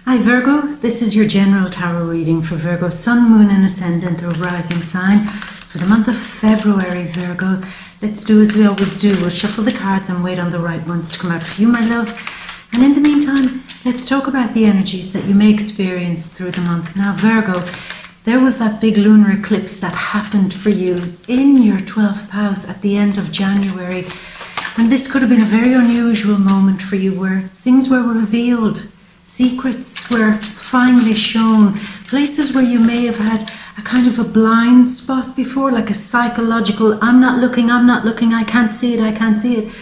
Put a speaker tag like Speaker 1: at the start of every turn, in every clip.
Speaker 1: Hi Virgo, this is your general tarot reading for Virgo, Sun, Moon and Ascendant or Rising sign for the month of February, Virgo. Let's do as we always do. We'll shuffle the cards and wait on the right ones to come out for you, my love. And in the meantime, let's talk about the energies that you may experience through the month. Now Virgo, there was that big lunar eclipse that happened for you in your 12th house at the end of January. And this could have been a very unusual moment for you where things were revealed. Secrets were finally shown, places where you may have had a kind of a blind spot before, like a psychological, I'm not looking, I can't see it.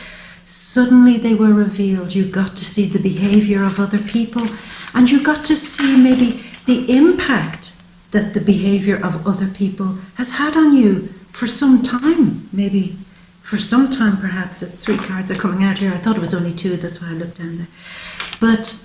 Speaker 1: Suddenly they were revealed. You got to see the behavior of other people and you got to see maybe the impact that the behavior of other people has had on you for some time, maybe for some time perhaps, as 3 cards are coming out here. I thought it was only 2, that's why I looked down there. But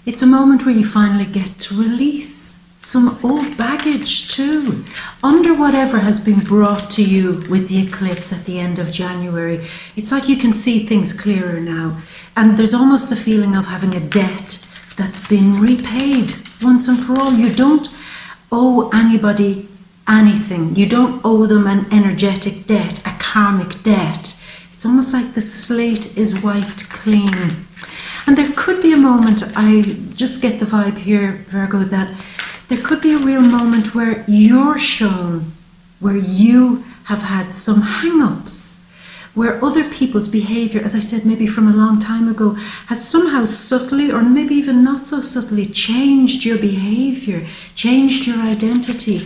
Speaker 1: it's a moment where you finally get to release some old baggage too, under whatever has been brought to you with the eclipse at the end of January. It's like you can see things clearer now. And there's almost the feeling of having a debt that's been repaid once and for all. You don't owe anybody anything. You don't owe them an energetic debt, a karmic debt. It's almost like the slate is wiped clean. And there could be a moment, I just get the vibe here, Virgo, that there could be a real moment where you're shown, where you have had some hang-ups, where other people's behavior, as I said, maybe from a long time ago, has somehow subtly, or maybe even not so subtly, changed your behavior, changed your identity.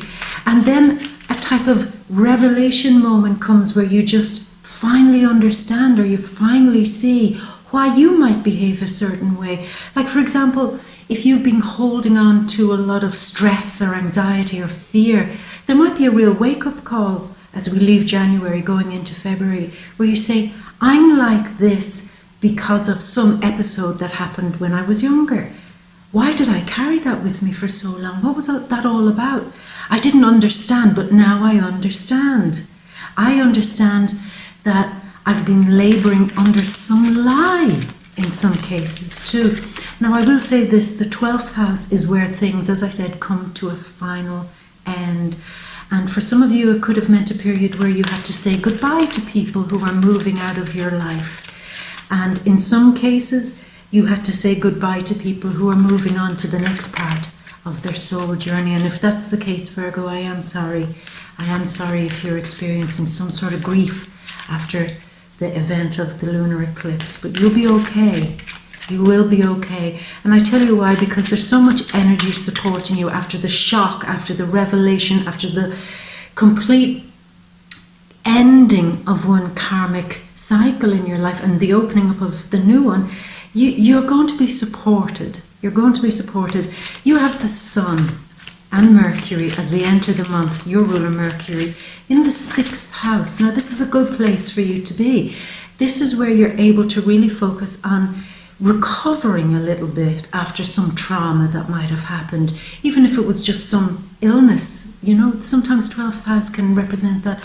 Speaker 1: And then a type of revelation moment comes where you just finally understand, or you finally see why you might behave a certain way. Like for example, if you've been holding on to a lot of stress or anxiety or fear, there might be a real wake-up call as we leave January going into February, where you say, I'm like this because of some episode that happened when I was younger. Why did I carry that with me for so long? What was that all about? I didn't understand, but now I understand. I understand that I've been labouring under some lie in some cases too. Now I will say this, the 12th house is where things, as I said, come to a final end. And for some of you it could have meant a period where you had to say goodbye to people who are moving out of your life. And in some cases you had to say goodbye to people who are moving on to the next part of their soul journey. And if that's the case, Virgo, I am sorry. I am sorry if you're experiencing some sort of grief after the event of the lunar eclipse, but you'll be okay. You will be okay. And I tell you why, because there's so much energy supporting you after the shock, after the revelation, after the complete ending of one karmic cycle in your life and the opening up of the new one. You're going to be supported. You're going to be supported. You have the Sun and Mercury as we enter the month, your ruler Mercury, in the 6th house. Now this is a good place for you to be. This is where you're able to really focus on recovering a little bit after some trauma that might have happened, even if it was just some illness. You know, sometimes 12th house can represent that.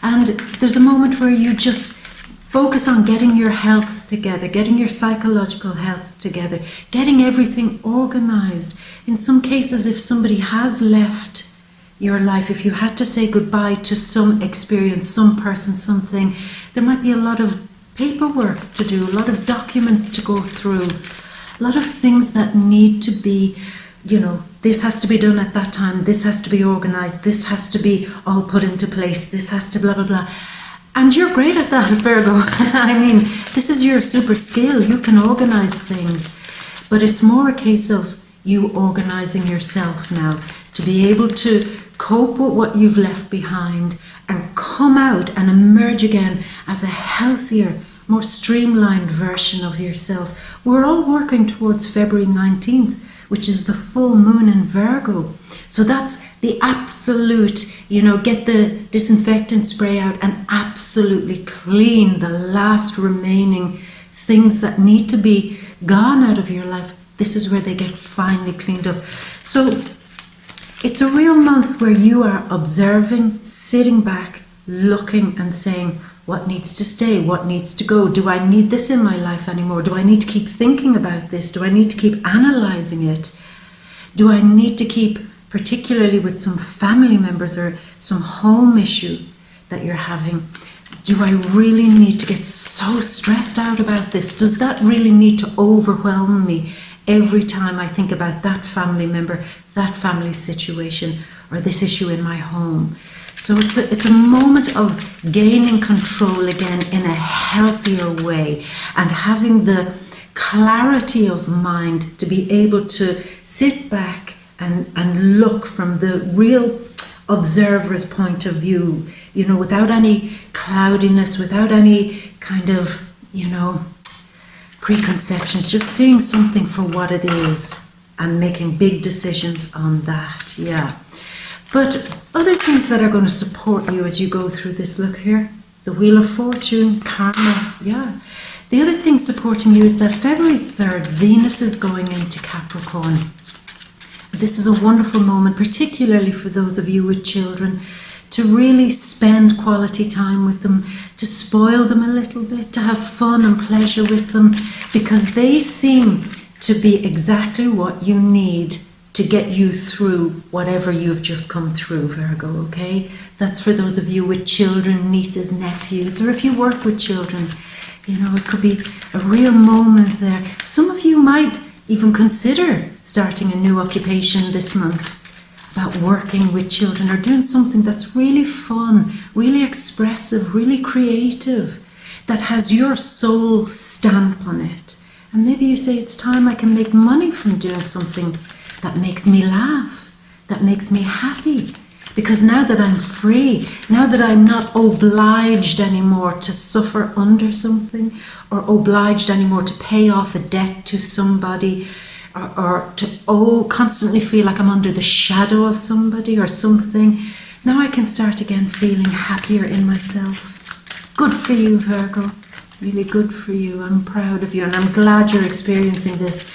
Speaker 1: And there's a moment where you just focus on getting your health together, getting your psychological health together, getting everything organized. In some cases, if somebody has left your life, if you had to say goodbye to some experience, some person, something, there might be a lot of paperwork to do, a lot of documents to go through, a lot of things that need to be, you know, this has to be done at that time, this has to be organized, this has to be all put into place, this has to blah, blah, blah. And you're great at that, Virgo. I mean, this is your super skill. You can organize things. But it's more a case of you organizing yourself now to be able to cope with what you've left behind and come out and emerge again as a healthier, more streamlined version of yourself. We're all working towards February 19th, which is the full moon in Virgo. So that's the absolute, you know, get the disinfectant spray out and absolutely clean the last remaining things that need to be gone out of your life. This is where they get finally cleaned up. So it's a real month where you are observing, sitting back, looking and saying, What needs to stay? What needs to go? Do I need this in my life anymore? Do I need to keep thinking about this? Do I need to keep analysing it? Do I need to keep, particularly with some family members or some home issue that you're having, do I really need to get so stressed out about this? Does that really need to overwhelm me every time I think about that family member, that family situation, or this issue in my home? So it's a moment of gaining control again in a healthier way and having the clarity of mind to be able to sit back and look from the real observer's point of view, you know, without any cloudiness, without any kind of, you know, preconceptions, just seeing something for what it is and making big decisions on that, yeah. But other things that are going to support you as you go through this, look here, the Wheel of Fortune, karma, yeah. The other thing supporting you is that February 3rd, Venus is going into Capricorn. This is a wonderful moment, particularly for those of you with children, to really spend quality time with them, to spoil them a little bit, to have fun and pleasure with them, because they seem to be exactly what you need to get you through whatever you've just come through, Virgo, okay? That's for those of you with children, nieces, nephews, or if you work with children, you know, it could be a real moment there. Some of you might even consider starting a new occupation this month, about working with children or doing something that's really fun, really expressive, really creative, that has your soul stamp on it. And maybe you say, it's time I can make money from doing something that makes me laugh, that makes me happy. Because now that I'm free, now that I'm not obliged anymore to suffer under something, or obliged anymore to pay off a debt to somebody, or to constantly feel like I'm under the shadow of somebody or something, now I can start again feeling happier in myself. Good for you, Virgo. Really good for you. I'm proud of you, and I'm glad you're experiencing this.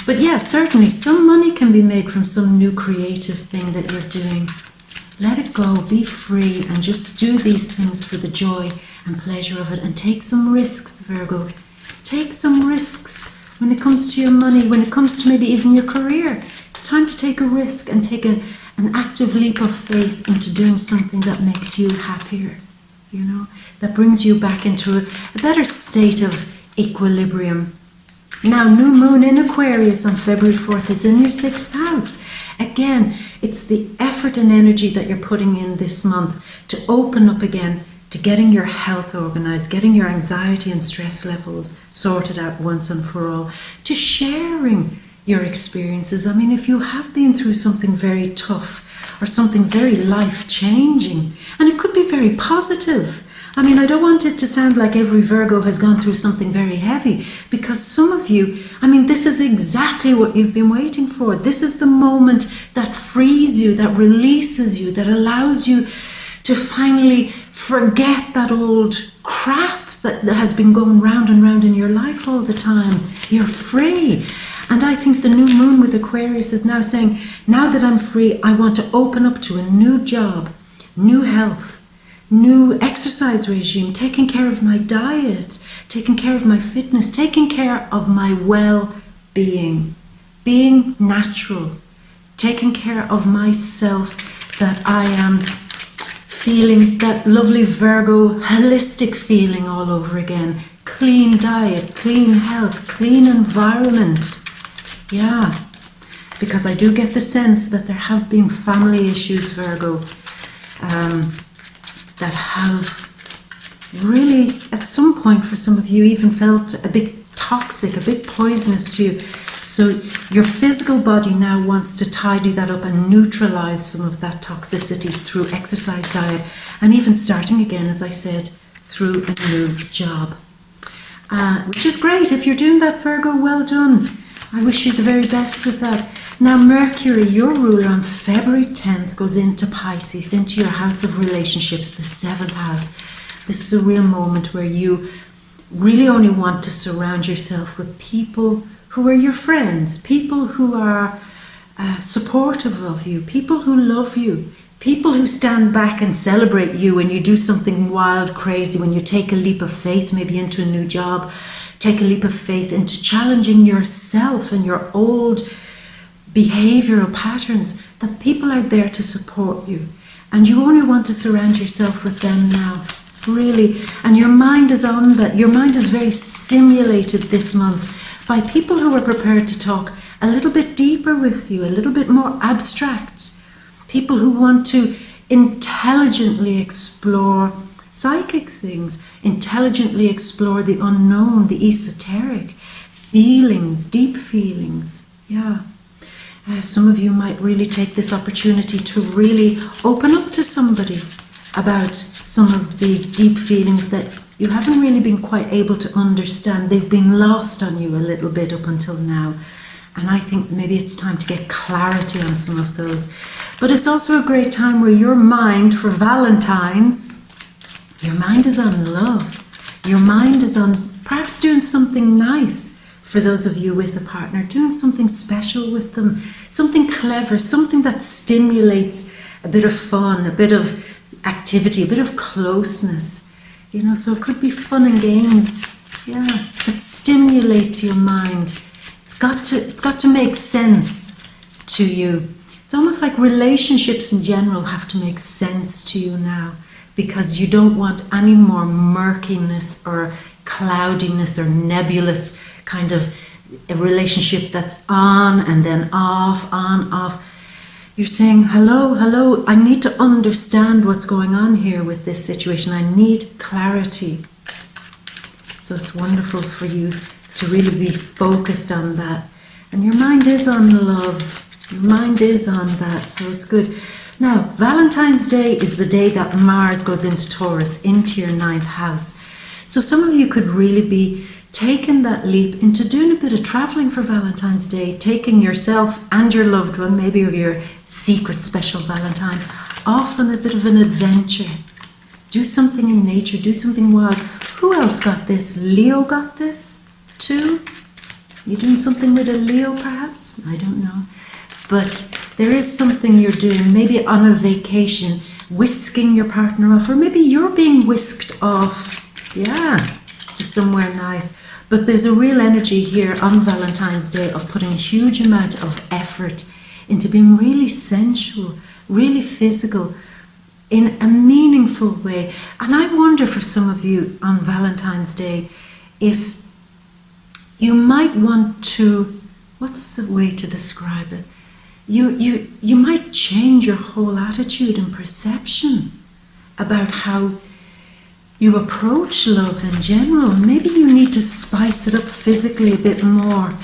Speaker 1: But yeah, certainly some money can be made from some new creative thing that you're doing. Let it go, be free, and just do these things for the joy and pleasure of it, and take some risks, Virgo. Take some risks when it comes to your money, when it comes to maybe even your career. It's time to take a risk and take an active leap of faith into doing something that makes you happier, you know, that brings you back into a better state of equilibrium. Now, new moon in Aquarius on February 4th is in your 6th house. Again, it's the effort and energy that you're putting in this month to open up again to getting your health organized, getting your anxiety and stress levels sorted out once and for all, to sharing your experiences. I mean, if you have been through something very tough or something very life-changing, and it could be very positive. I mean, I don't want it to sound like every Virgo has gone through something very heavy, because some of you, I mean, this is exactly what you've been waiting for. This is the moment that frees you, that releases you, that allows you to finally forget that old crap that has been going round and round in your life all the time. You're free. And I think the new moon with Aquarius is now saying, now that I'm free, I want to open up to a new job, new health, new exercise regime, taking care of my diet, taking care of my fitness, taking care of my well-being, being natural, taking care of myself, that I am feeling that lovely Virgo holistic feeling all over again. Clean diet, clean health, clean environment. Yeah, because I do get the sense that there have been family issues, Virgo, that have really, at some point for some of you, even felt a bit toxic, a bit poisonous to you. So your physical body now wants to tidy that up and neutralize some of that toxicity through exercise, diet, and even starting again, as I said, through a new job. Which is great. If you're doing that, Virgo, well done. I wish you the very best with that. Now, Mercury, your ruler, on February 10th goes into Pisces, into your house of relationships, the 7th house. This is a real moment where you really only want to surround yourself with people who are your friends, people who are supportive of you, people who love you, People who stand back and celebrate you when you do something wild, crazy, when you take a leap of faith, maybe into a new job, take a leap of faith into challenging yourself and your old behavioral patterns, that people are there to support you. And you only want to surround yourself with them now, really. And your mind is on that. Your mind is very stimulated this month by people who are prepared to talk a little bit deeper with you, a little bit more abstract. People who want to intelligently explore psychic things, intelligently explore the unknown, the esoteric, feelings, deep feelings. Yeah. Some of you might really take this opportunity to really open up to somebody about some of these deep feelings that you haven't really been quite able to understand. They've been lost on you a little bit up until now. And I think maybe it's time to get clarity on some of those. But it's also a great time where your mind, for Valentine's, your mind is on love. Your mind is on perhaps doing something nice for those of you with a partner, doing something special with them, something clever, something that stimulates a bit of fun, a bit of activity, a bit of closeness. You know, so it could be fun and games. Yeah, that stimulates your mind. It's got to make sense to you. It's almost like relationships in general have to make sense to you now, because you don't want any more murkiness or cloudiness or nebulous kind of a relationship that's on and then off, on, off. You're saying, hello, I need to understand what's going on here with this situation. I need clarity. So it's wonderful for you to really be focused on that. And your mind is on love. Your mind is on that, so it's good. Now, Valentine's Day is the day that Mars goes into Taurus, into your 9th house. So some of you could really be taking that leap into doing a bit of traveling for Valentine's Day, taking yourself and your loved one, maybe your secret special Valentine, off on a bit of an adventure. Do something in nature, do something wild. Who else got this? Leo got this too? You doing something with a Leo perhaps? I don't know. But there is something you're doing, maybe on a vacation, whisking your partner off, or maybe you're being whisked off, yeah, to somewhere nice. But there's a real energy here on Valentine's Day of putting a huge amount of effort into being really sensual, really physical, in a meaningful way. And I wonder for some of you on Valentine's Day if you might want to, what's the way to describe it? You might change your whole attitude and perception about how you approach love in general. Maybe you need to spice it up physically a bit more.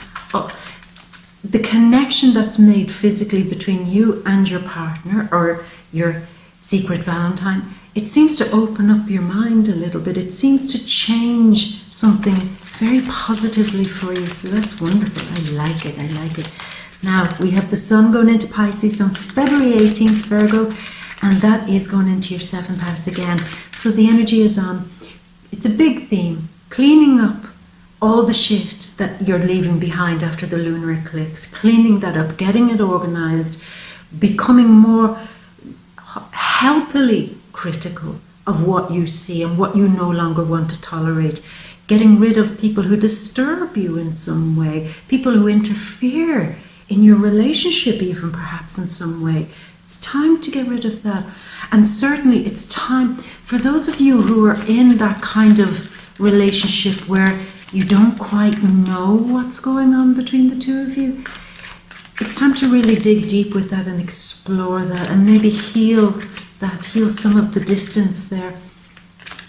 Speaker 1: The connection that's made physically between you and your partner or your secret Valentine, it seems to open up your mind a little bit. It seems to change something very positively for you. So that's wonderful. I like it. Now, we have the Sun going into Pisces on February 18th, Virgo, and that is going into your 7th house again. So the energy is on. It's a big theme, cleaning up all the shit that you're leaving behind after the lunar eclipse, cleaning that up, getting it organized, becoming more healthily critical of what you see and what you no longer want to tolerate, getting rid of people who disturb you in some way, people who interfere in your relationship even perhaps in some way. It's time to get rid of that. And certainly it's time for those of you who are in that kind of relationship where you don't quite know what's going on between the two of you. It's time to really dig deep with that and explore that and maybe heal some of the distance there.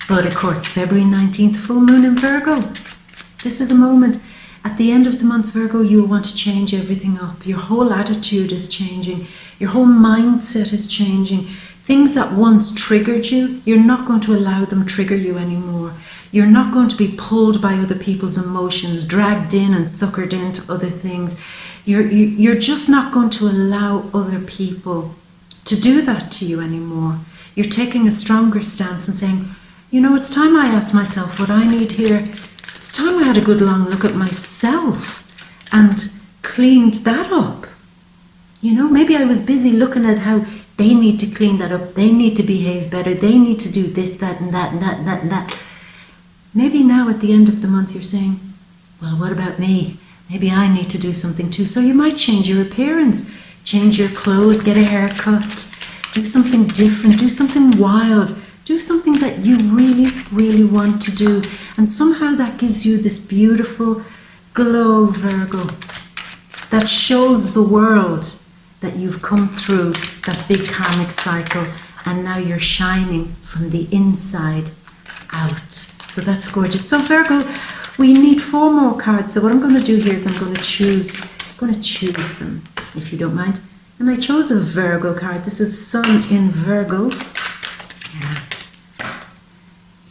Speaker 1: But of course, February 19th, full moon in Virgo. This is a moment. At the end of the month, Virgo, you'll want to change everything up. Your whole attitude is changing. Your whole mindset is changing. Things that once triggered you, you're not going to allow them trigger you anymore. You're not going to be pulled by other people's emotions, dragged in and suckered into other things. You're just not going to allow other people to do that to you anymore. You're taking a stronger stance and saying, you know, it's time I ask myself what I need here. It's time I had a good long look at myself and cleaned that up. You know, maybe I was busy looking at how They need to clean that up. They need to behave better. They need to do this, that, and that, and that, and that, and that. Maybe now at the end of the month you're saying, well, what about me? Maybe I need to do something too. So you might change your appearance, change your clothes, get a haircut, do something different, do something wild, do something that you really, really want to do. And somehow that gives you this beautiful glow, Virgo, that shows the world that you've come through that big karmic cycle and now you're shining from the inside out. So that's gorgeous. So Virgo, we need 4 more cards. So what I'm going to do here is I'm going to choose them, if you don't mind. And I chose a Virgo card. This is Sun in Virgo.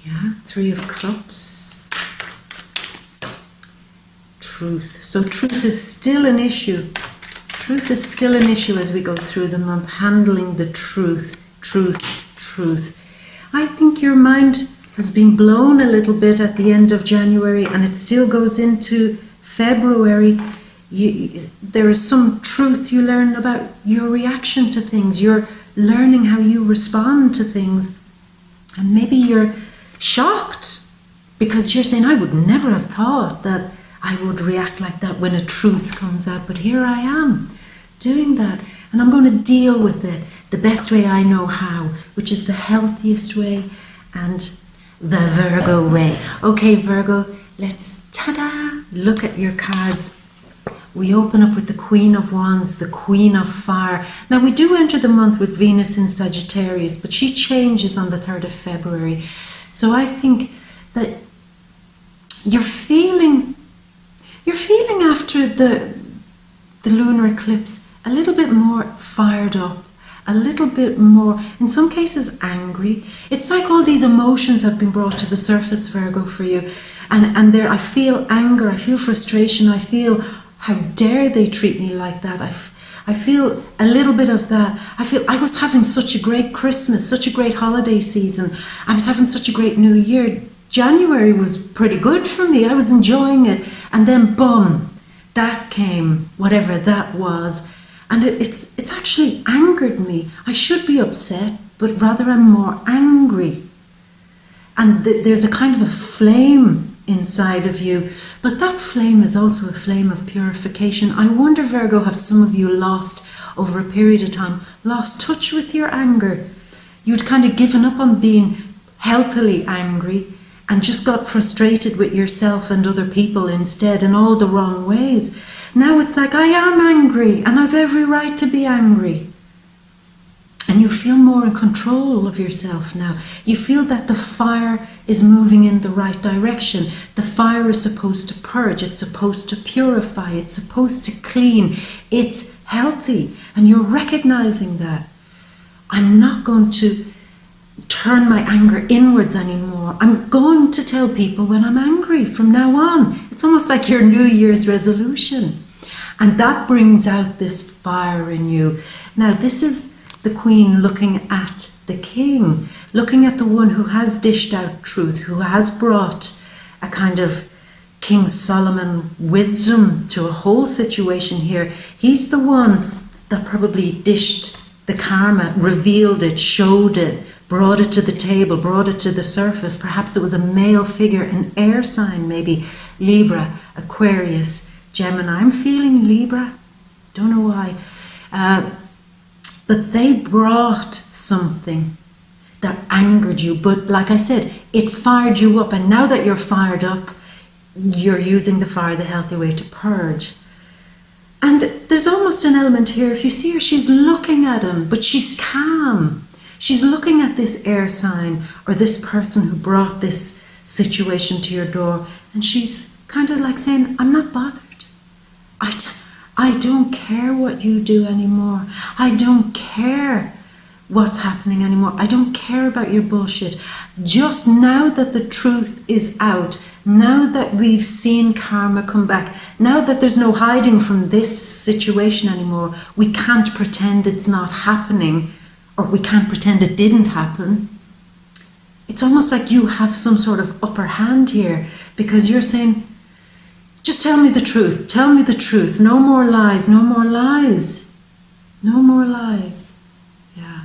Speaker 1: Yeah, 3 of Cups. Truth. So truth is still an issue. Truth is still an issue as we go through the month. Handling the truth. Truth. I think your mind has been blown a little bit at the end of January and it still goes into February. There is some truth you learn about your reaction to things. You're learning how you respond to things. And maybe you're shocked because you're saying, I would never have thought that I would react like that when a truth comes out. But here I am doing that. And I'm going to deal with it the best way I know how, which is the healthiest way and the Virgo way. Okay, Virgo, let's, ta-da, look at your cards. We open up with the Queen of Wands, the Queen of Fire. Now, we do enter the month with Venus in Sagittarius, but she changes on the 3rd of February. So I think that you're feeling after the lunar eclipse a little bit more fired up, a little bit more, in some cases, angry. It's like all these emotions have been brought to the surface, Virgo, for you. And there, I feel anger, I feel frustration, I feel, how dare they treat me like that? I feel a little bit of that. I feel I was having such a great Christmas, such a great holiday season. I was having such a great New Year. January was pretty good for me. I was enjoying it. And then, boom, that came, whatever that was. And it's actually angered me. I should be upset, but rather I'm more angry. And there's a kind of a flame inside of you. But that flame is also a flame of purification. I wonder, Virgo, have some of you lost, over a period of time, lost touch with your anger? You'd kind of given up on being healthily angry and just got frustrated with yourself and other people instead in all the wrong ways. Now it's like, I am angry and I've every right to be angry. And you feel more in control of yourself now. You feel that the fire is moving in the right direction. The fire is supposed to purge. It's supposed to purify. It's supposed to clean. It's healthy. And you're recognizing that. I'm not going to turn my anger inwards anymore. I'm going to tell people when I'm angry from now on. It's almost like your New Year's resolution. And that brings out this fire in you. Now, this is the Queen looking at the King, looking at the one who has dished out truth, who has brought a kind of King Solomon wisdom to a whole situation here. He's the one that probably dished the karma, revealed it, showed it, brought it to the table, brought it to the surface. Perhaps it was a male figure, an air sign, maybe Libra, Aquarius, Gemini. I'm feeling Libra, don't know why. But they brought something that angered you. But like I said, it fired you up. And now that you're fired up, you're using the fire the healthy way to purge. And there's almost an element here. If you see her, she's looking at him, but she's calm. She's looking at this air sign or this person who brought this situation to your door. And she's kind of like saying, I'm not bothered. I don't care what you do anymore. I don't care what's happening anymore. I don't care about your bullshit. Just now that the truth is out, now that we've seen karma come back, now that there's no hiding from this situation anymore, we can't pretend it's not happening, or we can't pretend it didn't happen. It's almost like you have some sort of upper hand here, because you're saying, just tell me the truth. Tell me the truth. No more lies. No more lies. No more lies. Yeah.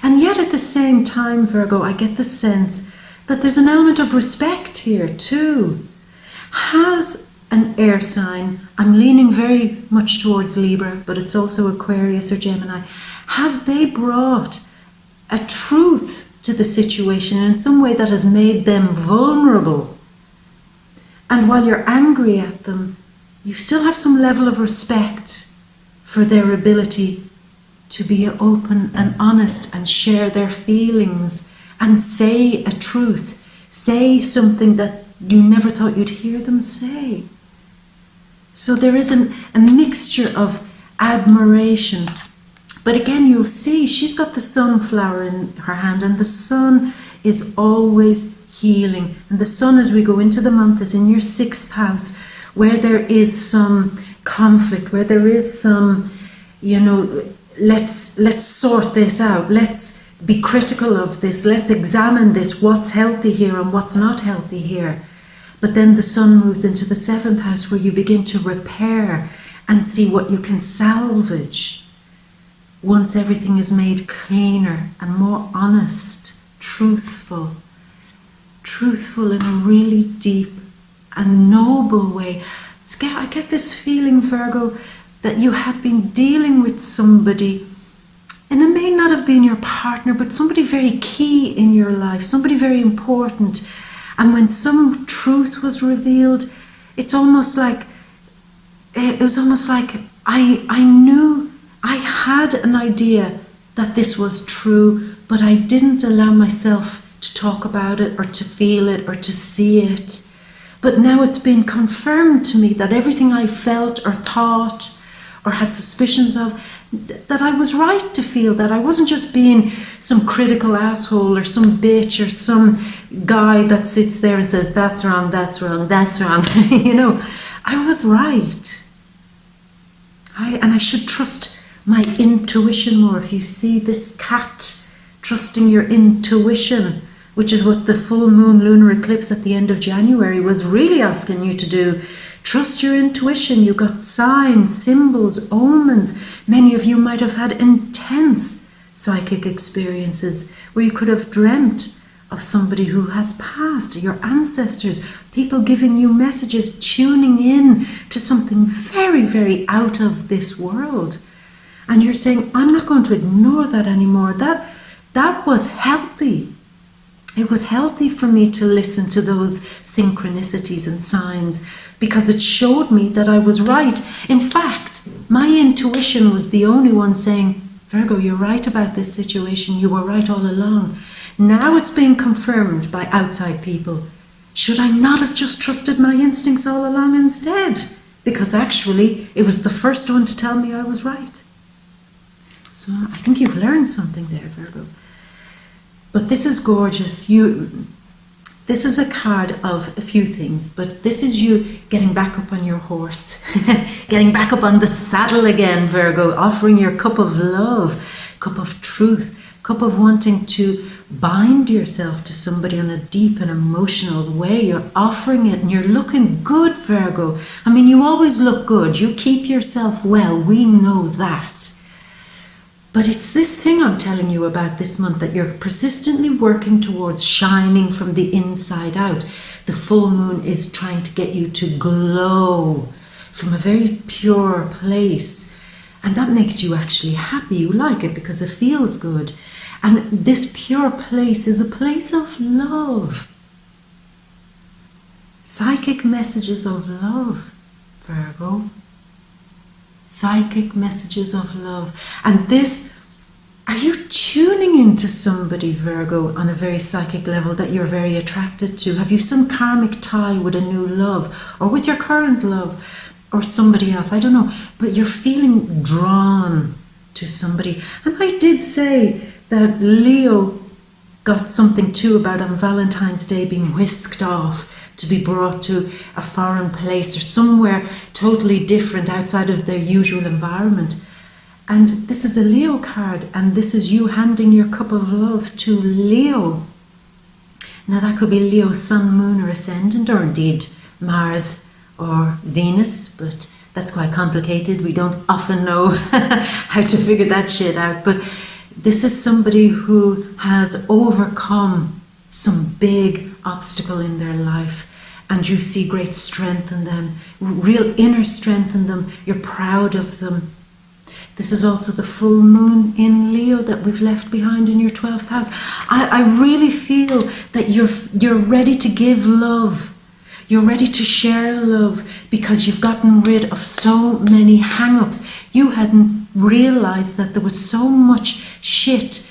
Speaker 1: And yet at the same time, Virgo, I get the sense that there's an element of respect here too. Has an air sign, I'm leaning very much towards Libra, but it's also Aquarius or Gemini, have they brought a truth to the situation in some way that has made them vulnerable? And while you're angry at them, you still have some level of respect for their ability to be open and honest and share their feelings and say a truth, say something that you never thought you'd hear them say. So there is a mixture of admiration. But again, you'll see she's got the sunflower in her hand, and the sun is always healing. And the sun, as we go into the month, is in your 6th house, where there is some conflict, where there is some, let's sort this out. Let's be critical of this. Let's examine this. What's healthy here and what's not healthy here. But then the sun moves into the 7th house, where you begin to repair and see what you can salvage once everything is made cleaner and more honest, truthful in a really deep and noble way. I get this feeling, Virgo, that you had been dealing with somebody, and it may not have been your partner, but somebody very key in your life, somebody very important. And when some truth was revealed, it was almost like I knew, I had an idea that this was true, but I didn't allow myself to talk about it or to feel it or to see it. But now it's been confirmed to me that everything I felt or thought or had suspicions of, that I was right to feel that. I wasn't just being some critical asshole or some bitch or some guy that sits there and says, that's wrong, that's wrong, that's wrong. I was right. And I should trust my intuition more. If you see this cat trusting your intuition, which is what the full moon lunar eclipse at the end of January was really asking you to do. Trust your intuition. You got signs, symbols, omens. Many of you might have had intense psychic experiences where you could have dreamt of somebody who has passed, your ancestors, people giving you messages, tuning in to something very, very out of this world. And you're saying, I'm not going to ignore that anymore. That was healthy. It was healthy for me to listen to those synchronicities and signs, because it showed me that I was right. In fact, my intuition was the only one saying, Virgo, you're right about this situation. You were right all along. Now it's being confirmed by outside people. Should I not have just trusted my instincts all along instead? Because actually, it was the first one to tell me I was right. So I think you've learned something there, Virgo. But this is gorgeous. This is a card of a few things, but this is you getting back up on your horse, getting back up on the saddle again, Virgo, offering your cup of love, cup of truth, cup of wanting to bind yourself to somebody on a deep and emotional way. You're offering it and you're looking good, Virgo. I mean, you always look good. You keep yourself well. We know that. But it's this thing I'm telling you about this month, that you're persistently working towards shining from the inside out. The full moon is trying to get you to glow from a very pure place. And that makes you actually happy. You like it because it feels good. And this pure place is a place of love. Psychic messages of love, Virgo. Psychic messages of love. And this, are you tuning into somebody, Virgo, on a very psychic level that you're very attracted to? Have you some karmic tie with a new love, or with your current love, or somebody else? I don't know, but you're feeling drawn to somebody. And I did say that Leo got something too about on Valentine's Day being whisked off to be brought to a foreign place or somewhere totally different outside of their usual environment. And this is a Leo card, and this is you handing your cup of love to Leo. Now that could be Leo, sun, moon or ascendant, or indeed Mars or Venus, but that's quite complicated. We don't often know how to figure that shit out. But This is somebody who has overcome some big obstacle in their life, and you see great strength in them, real inner strength in them. You're proud of them. This is also the full moon in Leo that we've left behind in your 12th house. I really feel that you're ready to give love. You're ready to share love because you've gotten rid of so many hang-ups. You hadn't realized that there was so much shit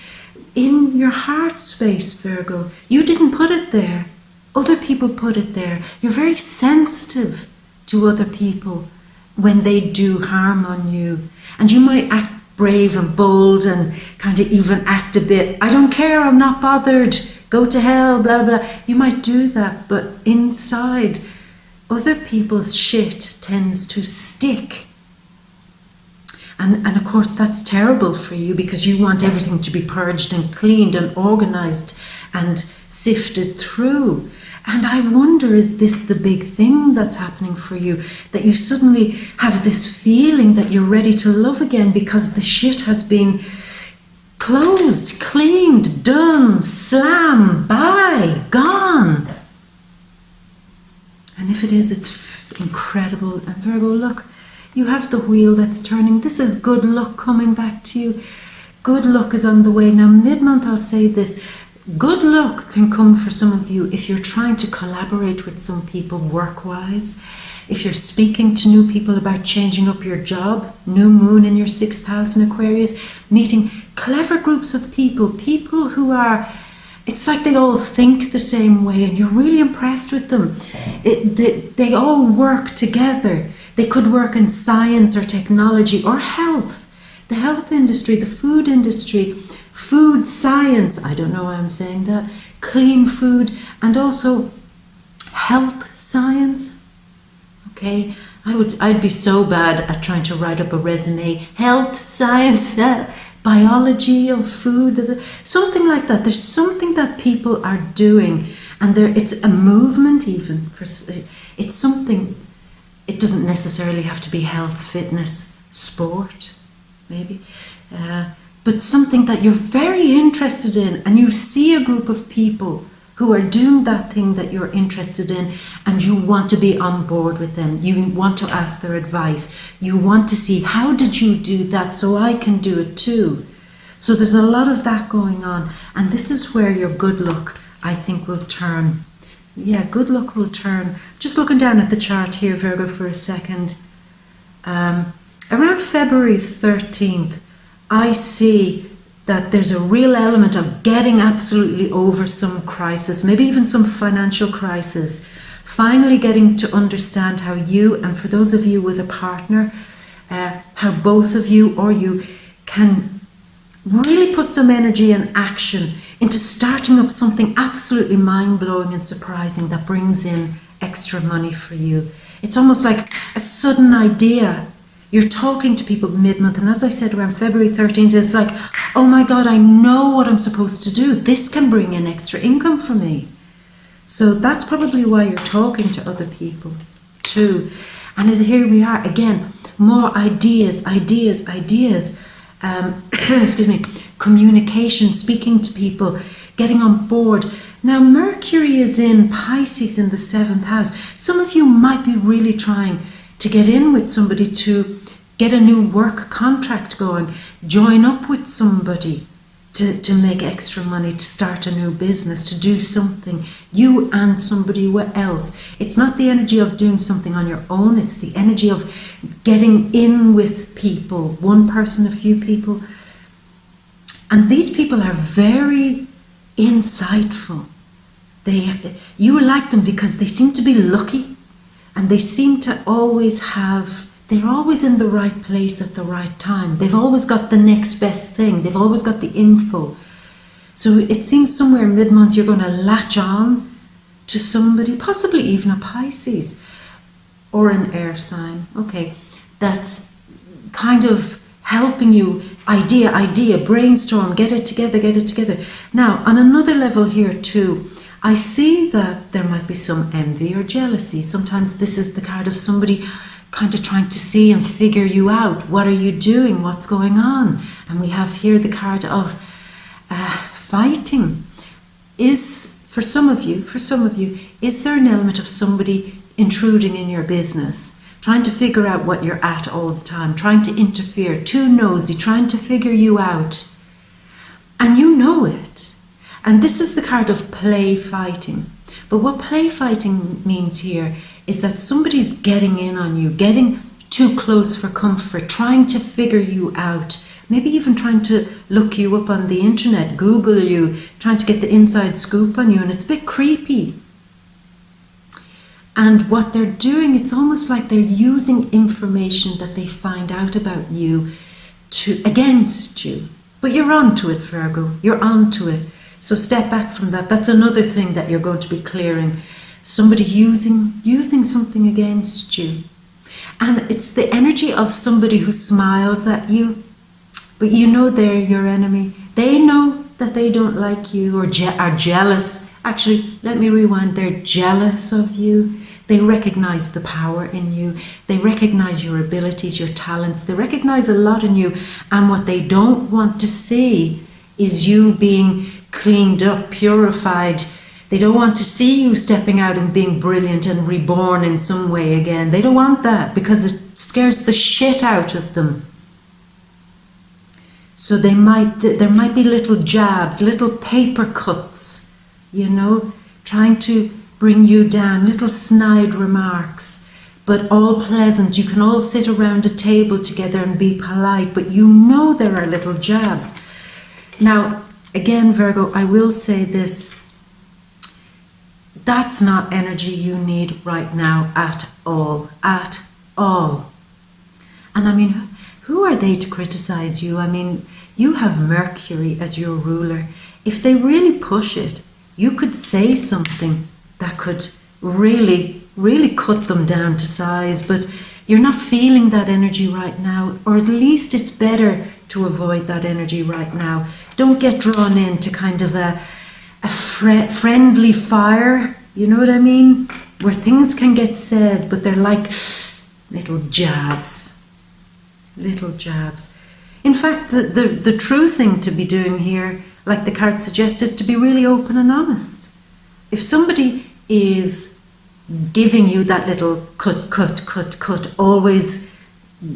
Speaker 1: in your heart space, Virgo. You didn't put it there. Other people put it there. You're very sensitive to other people when they do harm on you. And you might act brave and bold and kind of even act a bit, I don't care, I'm not bothered, go to hell, blah, blah. You might do that, but inside, other people's shit tends to stick. And of course, that's terrible for you because you want everything to be purged and cleaned and organized and sifted through. And I wonder, is this the big thing that's happening for you? That you suddenly have this feeling that you're ready to love again because the shit has been closed, cleaned, done, slam, bye, gone. And if it is, it's incredible. And Virgo, look, you have the wheel that's turning. This is good luck coming back to you. Good luck is on the way. Now, mid-month, I'll say this. Good luck can come for some of you if you're trying to collaborate with some people work-wise, if you're speaking to new people about changing up your job, new moon in your 6th house in Aquarius, meeting clever groups of people, people who are, it's like they all think the same way and you're really impressed with them. They all work together. They could work in science or technology or health, the health industry, the food industry, food science, I don't know why I'm saying that, clean food, and also health science. Okay, I'd be so bad at trying to write up a resume. Health science, biology of food, something like that. There's something that people are doing, and it's a movement even. It's something. It doesn't necessarily have to be health, fitness, sport, maybe. But something that you're very interested in, and you see a group of people who are doing that thing that you're interested in, and you want to be on board with them. You want to ask their advice. You want to see, how did you do that so I can do it too? So there's a lot of that going on, and this is where your good luck, I think, will turn. Yeah, good luck will turn. Just looking down at the chart here, Virgo, for a second. Around February 13th, I see that there's a real element of getting absolutely over some crisis, maybe even some financial crisis, finally getting to understand how you, and for those of you with a partner, how both of you or you can really put some energy and action into starting up something absolutely mind-blowing and surprising that brings in extra money for you. It's almost like a sudden idea. You're talking to people mid-month, and as I said, around February 13th, it's like, oh my God, I know what I'm supposed to do. This can bring in extra income for me. So that's probably why you're talking to other people too. And here we are again, more ideas. Excuse me, communication, speaking to people, getting on board. Now, Mercury is in Pisces in the 7th house. Some of you might be really trying to get in with somebody, to get a new work contract going, join up with somebody to make extra money, to start a new business, to do something, you and somebody else. It's not the energy of doing something on your own, it's the energy of getting in with people, one person, a few people. And these people are very insightful. You like them because they seem to be lucky, and they seem to always they're always in the right place at the right time. They've always got the next best thing. They've always got the info. So it seems somewhere mid-month you're going to latch on to somebody, possibly even a Pisces or an air sign. Okay, that's kind of helping you, idea, brainstorm, get it together. Now, on another level here too, I see that there might be some envy or jealousy. Sometimes this is the card of somebody kind of trying to see and figure you out. What are you doing? What's going on? And we have here the card of fighting. For some of you, is there an element of somebody intruding in your business, trying to figure out what you're at all the time, trying to interfere, too nosy, trying to figure you out, and you know it. And this is the card of play fighting. But what play fighting means here is that somebody's getting in on you, getting too close for comfort, trying to figure you out, maybe even trying to look you up on the internet, Google you, trying to get the inside scoop on you, and it's a bit creepy. And what they're doing, it's almost like they're using information that they find out about you against you. But you're onto it, Virgo. You're onto it. So step back from that. That's another thing that you're going to be clearing. Somebody using something against you. And it's the energy of somebody who smiles at you, but you know they're your enemy. They know that they don't like you or are jealous. Actually, let me rewind. They're jealous of you. They recognize the power in you. They recognize your abilities, your talents. They recognize a lot in you. And what they don't want to see is you being cleaned up, purified. They don't want to see you stepping out and being brilliant and reborn in some way again. They don't want that because it scares the shit out of them. So there might be little jabs, little paper cuts, trying to bring you down, little snide remarks, but all pleasant. You can all sit around a table together and be polite, but there are little jabs. Now, again, Virgo, I will say this. That's not energy you need right now at all. At all. And I mean, who are they to criticize you? I mean, you have Mercury as your ruler. If they really push it, you could say something that could really, really cut them down to size, but you're not feeling that energy right now, or at least it's better to avoid that energy right now. Don't get drawn into kind of a friendly fire, you know what I mean? Where things can get said, but they're like little jabs. Little jabs. In fact, the true thing to be doing here, like the card suggests, is to be really open and honest. If somebody is giving you that little cut, always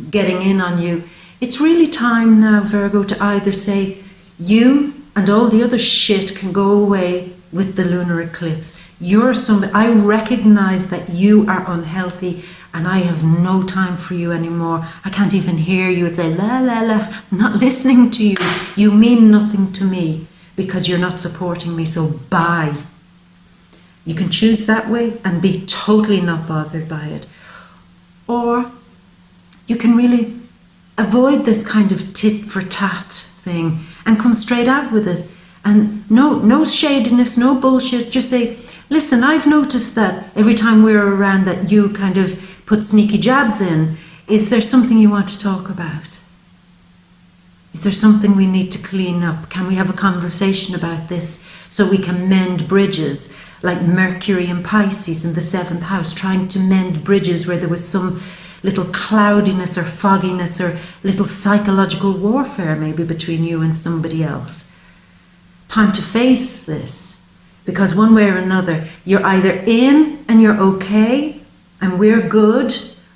Speaker 1: getting in on you, it's really time now, Virgo, to either say, you and all the other shit can go away with the lunar eclipse. I recognize that you are unhealthy and I have no time for you anymore. I can't even hear you. It's like, la, la, la, I'm not listening to you. You mean nothing to me because you're not supporting me, so bye. You can choose that way and be totally not bothered by it. Or you can really avoid this kind of tit for tat thing and come straight out with it. And no shadiness, no bullshit. Just say, listen, I've noticed that every time we're around that you kind of put sneaky jabs in. Is there something you want to talk about? Is there something we need to clean up? Can we have a conversation about this so we can mend bridges? Like Mercury and Pisces in the 7th house, trying to mend bridges where there was some little cloudiness or fogginess or little psychological warfare maybe between you and somebody else. Time to face this, because one way or another, you're either in and you're okay and we're good,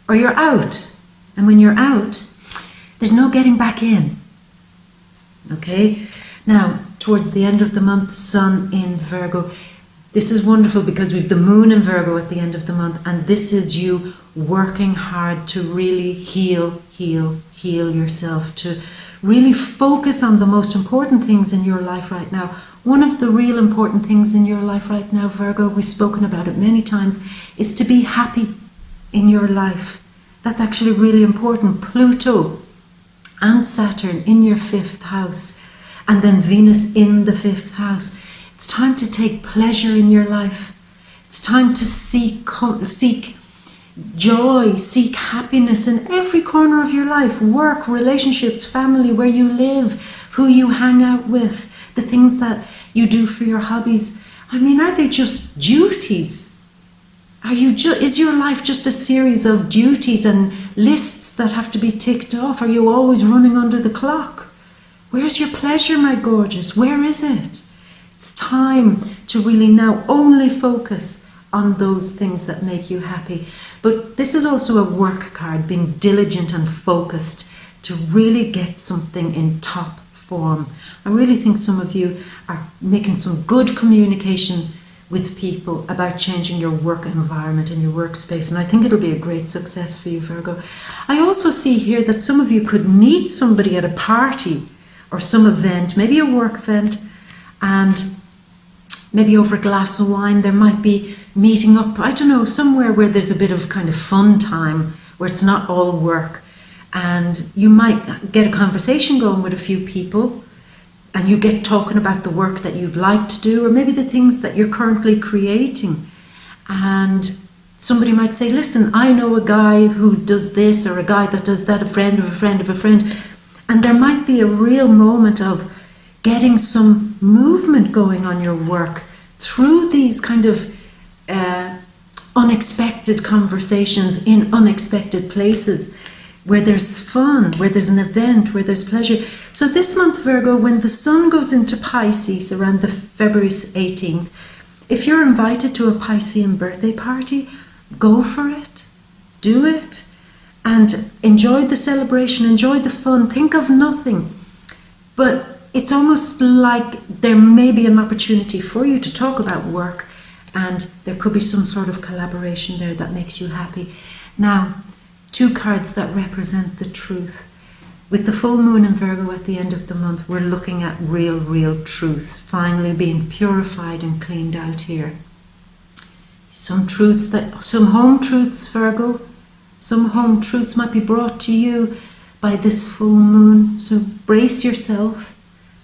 Speaker 1: or you're out. And when you're out, there's no getting back in. Okay? Now, towards the end of the month, Sun in Virgo. This is wonderful because we've the Moon in Virgo at the end of the month, and this is you working hard to really heal yourself, to really focus on the most important things in your life right now. One of the real important things in your life right now, Virgo, we've spoken about it many times, is to be happy in your life. That's actually really important. Pluto and Saturn in your 5th house, and then Venus in the 5th house. It's time to take pleasure in your life. It's time to seek joy, seek happiness in every corner of your life. Work, relationships, family, where you live, who you hang out with, the things that you do for your hobbies. I mean, are they just duties? Is your life just a series of duties and lists that have to be ticked off? Are you always running under the clock? Where's your pleasure, my gorgeous? Where is it? It's time to really now only focus on those things that make you happy. But this is also a work card, being diligent and focused to really get something in top form. I really think some of you are making some good communication with people about changing your work environment and your workspace, and I think it'll be a great success for you, Virgo. I also see here that some of you could meet somebody at a party or some event, maybe a work event, and maybe over a glass of wine there might be meeting up, I don't know, somewhere where there's a bit of kind of fun time, where it's not all work, and you might get a conversation going with a few people, and you get talking about the work that you'd like to do, or maybe the things that you're currently creating. And somebody might say, listen, I know a guy who does this, or a guy that does that, a friend of a friend of a friend. And there might be a real moment of getting some movement going on your work through these kind of unexpected conversations in unexpected places, where there's fun, where there's an event, where there's pleasure. So this month, Virgo, when the sun goes into Pisces around the February 18th, if you're invited to a Piscean birthday party, go for it, do it, and enjoy the celebration, enjoy the fun, think of nothing. But it's almost like there may be an opportunity for you to talk about work, and there could be some sort of collaboration there that makes you happy. Now, two cards that represent the truth. With the full moon in Virgo at the end of the month, we're looking at real truth, finally being purified and cleaned out here. Some home truths, Virgo, some home truths might be brought to you by this full moon, so brace yourself.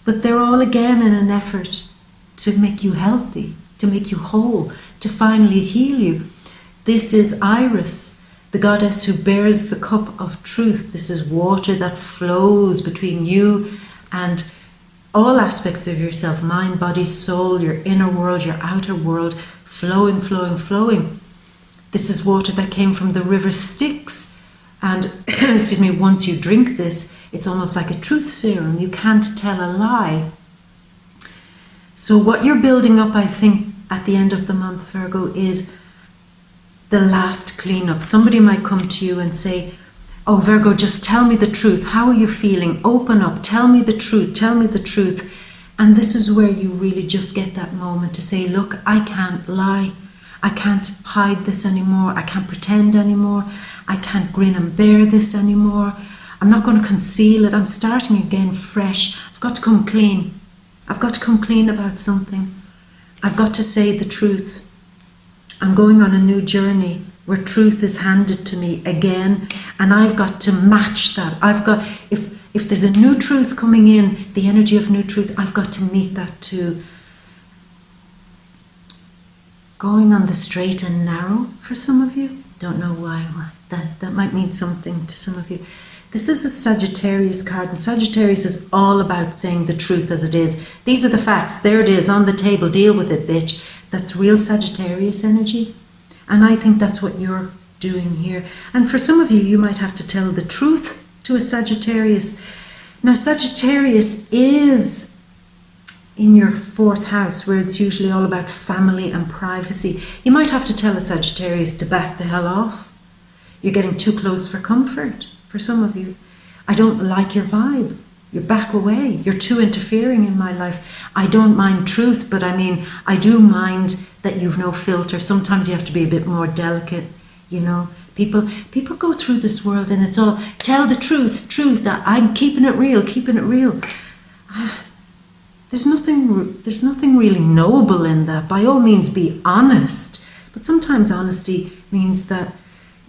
Speaker 1: But they're all again in an effort to make you healthy, to make you whole, to finally heal you. This is Iris, the goddess who bears the cup of truth. This is water that flows between you and all aspects of yourself, mind, body, soul, your inner world, your outer world, flowing. This is water that came from the river Styx. And, excuse me, once you drink this, it's almost like a truth serum. You can't tell a lie. So what you're building up, I think, at the end of the month, Virgo, is the last cleanup. Somebody might come to you and say, oh, Virgo, just tell me the truth. How are you feeling? Open up. Tell me the truth. Tell me the truth. And this is where you really just get that moment to say, look, I can't lie. I can't hide this anymore. I can't pretend anymore. I can't grin and bear this anymore. I'm not going to conceal it. I'm starting again fresh. I've got to come clean. I've got to come clean about something. I've got to say the truth. I'm going on a new journey where truth is handed to me again, and I've got to match that. If there's a new truth coming in, the energy of new truth, I've got to meet that too. Going on the straight and narrow for some of you. Don't know why. That might mean something to some of you. This is a Sagittarius card, and Sagittarius is all about saying the truth as it is. These are the facts. There it is on the table. Deal with it, bitch. That's real Sagittarius energy. And I think that's what you're doing here. And for some of you, you might have to tell the truth to a Sagittarius. Now, Sagittarius is in your fourth house, where it's usually all about family and privacy. You might have to tell a Sagittarius to back the hell off. You're getting too close for comfort for some of you. I don't like your vibe. You back away. You're too interfering in my life. I don't mind truth, but I mean, I do mind that you've no filter. Sometimes you have to be a bit more delicate, you know. People go through this world and it's all, tell the truth, that I'm keeping it real. There's nothing really noble in that. By all means, be honest. But sometimes honesty means that,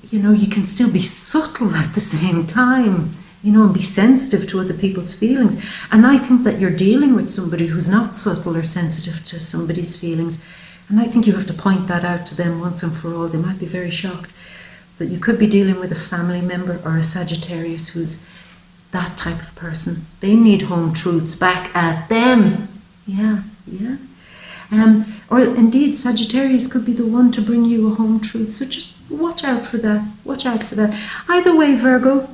Speaker 1: you know, you can still be subtle at the same time, you know, and be sensitive to other people's feelings. And I think that you're dealing with somebody who's not subtle or sensitive to somebody's feelings. And I think you have to point that out to them once and for all. They might be very shocked. But you could be dealing with a family member or a Sagittarius who's that type of person. They need home truths back at them. Yeah. Or indeed, Sagittarius could be the one to bring you a home truth. So just watch out for that. Watch out for that. Either way, Virgo,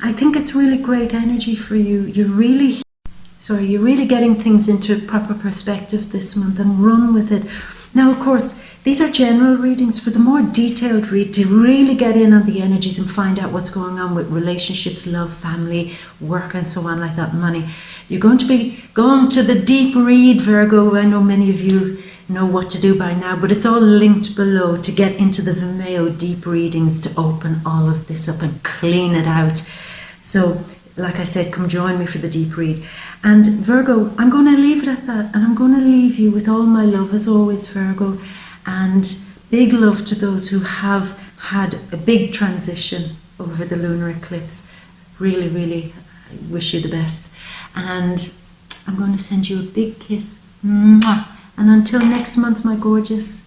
Speaker 1: I think it's really great energy for you. You're really getting things into proper perspective this month, and run with it. Now, of course, these are general readings. For the more detailed read, to really get in on the energies and find out what's going on with relationships, love, family, work, and so on like that, money, you're going to be going to the deep read, Virgo. I know many of you know what to do by now, but it's all linked below to get into the Vimeo deep readings to open all of this up and clean it out. So, like I said, come join me for the deep read. And Virgo, I'm going to leave it at that, and I'm going to leave you with all my love as always, Virgo, and big love to those who have had a big transition over the lunar eclipse. Really, really, I wish you the best. And I'm going to send you a big kiss. Mwah. And until next month, my gorgeous.